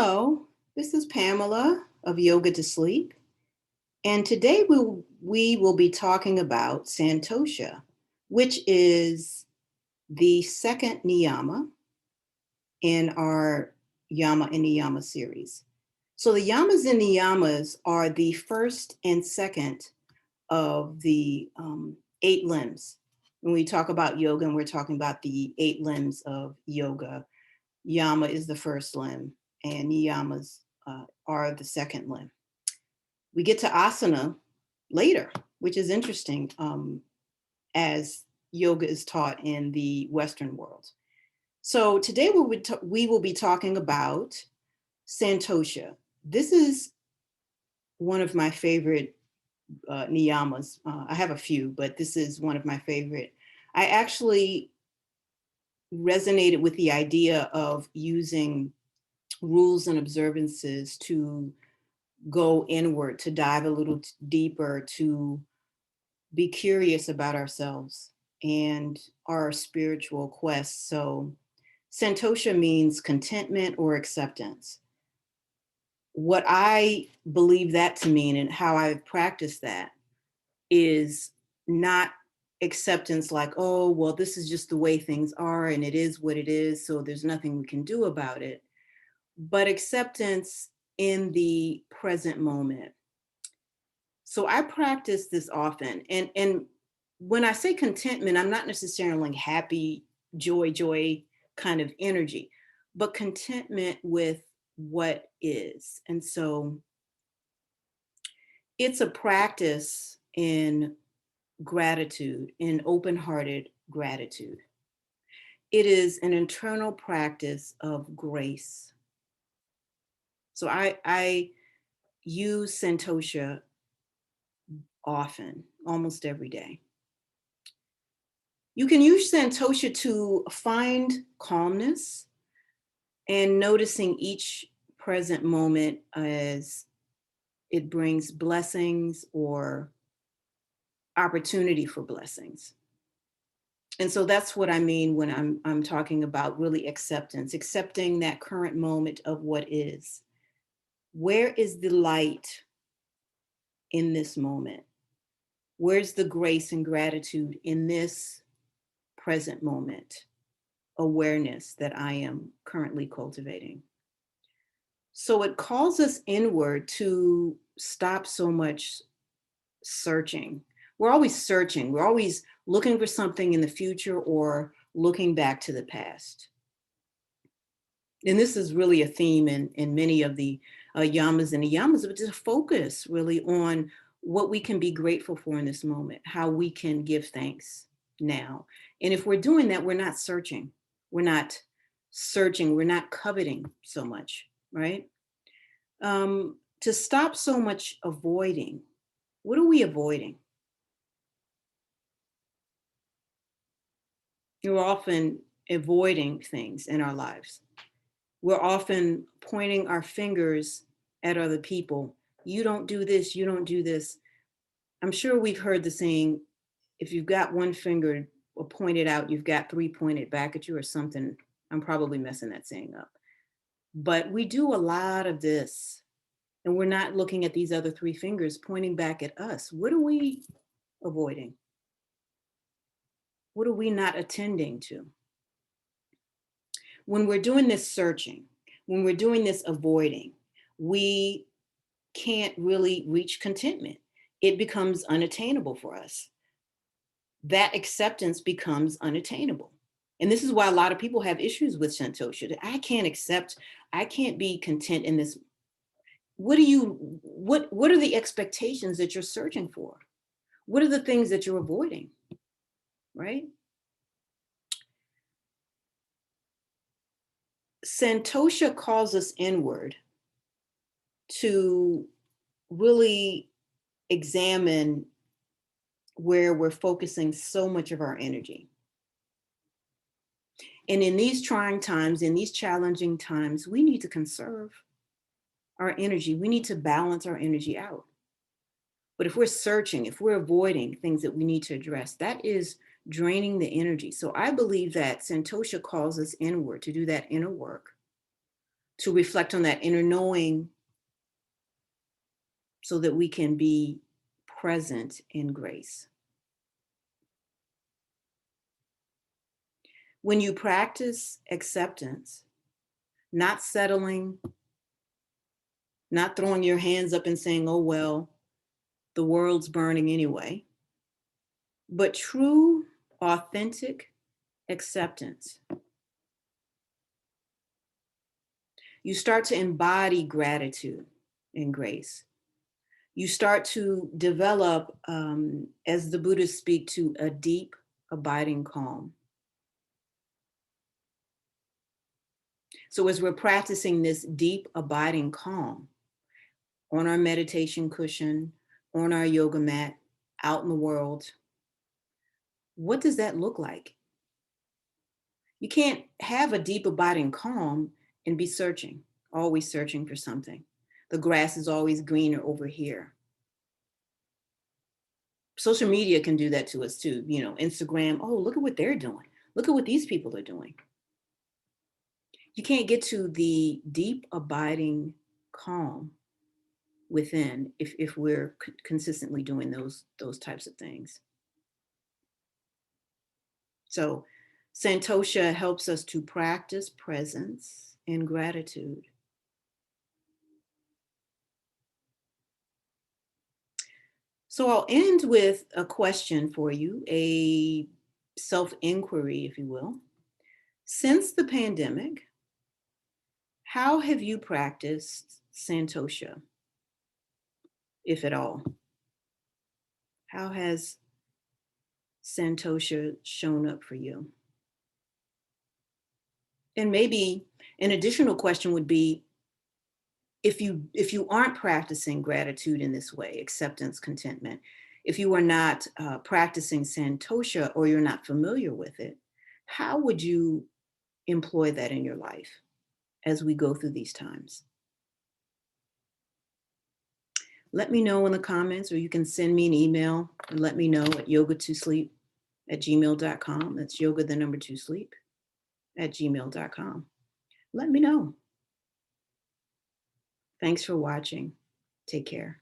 Hello, this is Pamela of Yoga to Sleep, and today we will be talking about Santosha, which is the second Niyama in our Yama and Niyama series. So the Yamas and Niyamas are the first and second of the 8 limbs. When we talk about yoga and we're talking about the 8 limbs of yoga, Yama is the first limb, and Niyamas are the second limb. We get to asana later, which is interesting as yoga is taught in the Western world. So today we will be talking about Santosha. This is one of my favorite niyamas. I have a few, but this is one of my favorite. I actually resonated with the idea of using rules and observances to go inward, to dive a little deeper, to be curious about ourselves and our spiritual quest. So, Santosha means contentment or acceptance. What I believe that to mean and how I've practiced that is not acceptance like, oh, well, this is just the way things are and it is what it is. So there's nothing we can do about it. But acceptance in the present moment. So I practice this often. And when I say contentment, I'm not necessarily like happy, joy kind of energy, but contentment with what is. And so it's a practice in gratitude, in open-hearted gratitude. It is an internal practice of grace. So I use Santosha often, almost every day. You can use Santosha to find calmness and noticing each present moment as it brings blessings or opportunity for blessings. And so that's what I mean when I'm talking about really acceptance, accepting that current moment of what is. Where is the light in this moment? Where's the grace and gratitude in this present moment, awareness that I am currently cultivating? So it calls us inward to stop so much searching. We're always searching. We're always looking for something in the future or looking back to the past. And this is really a theme in many of the yamas and niyamas, but to focus really on what we can be grateful for in this moment, how we can give thanks now. And if we're doing that, we're not searching. We're not searching. We're not coveting so much, right? To stop so much avoiding. What are we avoiding? We're often avoiding things in our lives. We're often pointing our fingers at other people. You don't do this, you don't do this. I'm sure we've heard the saying, if you've got one finger pointed out, you've got three pointed back at you or something. I'm probably messing that saying up. But we do a lot of this, and we're not looking at these other three fingers pointing back at us. What are we avoiding? What are we not attending to? When we're doing this searching, when we're doing this avoiding, we can't really reach contentment. It becomes unattainable for us. That acceptance becomes unattainable. And this is why a lot of people have issues with Santosha. I can't accept, I can't be content in this. What are the expectations that you're searching for? What are the things that you're avoiding? Right? Santosha calls us inward to really examine where we're focusing so much of our energy. And in these trying times, in these challenging times, we need to conserve our energy. We need to balance our energy out. But if we're searching, if we're avoiding things that we need to address, that is draining the energy. So I believe that Santosha calls us inward to do that inner work, to reflect on that inner knowing so that we can be present in grace. When you practice acceptance, not settling, not throwing your hands up and saying, oh, well, the world's burning anyway, but true, authentic acceptance, you start to embody gratitude and grace. You start to develop, as the Buddhists speak to, a deep, abiding calm. So as we're practicing this deep, abiding calm on our meditation cushion, on our yoga mat, out in the world, what does that look like? You can't have a deep, abiding calm and be searching, always searching for something. The grass is always greener over here. Social media can do that to us too. You know, Instagram, oh, look at what they're doing. Look at what these people are doing. You can't get to the deep, abiding calm within if we're consistently doing those types of things. So Santosha helps us to practice presence and gratitude. So I'll end with a question for you, a self-inquiry, if you will. Since the pandemic, how have you practiced Santosha, if at all? How has Santosha shown up for you? And maybe an additional question would be, if you aren't practicing gratitude in this way, acceptance, contentment, if you are not practicing Santosha or you're not familiar with it, how would you employ that in your life as we go through these times? Let me know in the comments, or you can send me an email and let me know at yoga2sleep@gmail.com. That's yoga, the number 2 sleep @gmail.com. Let me know. Thanks for watching. Take care.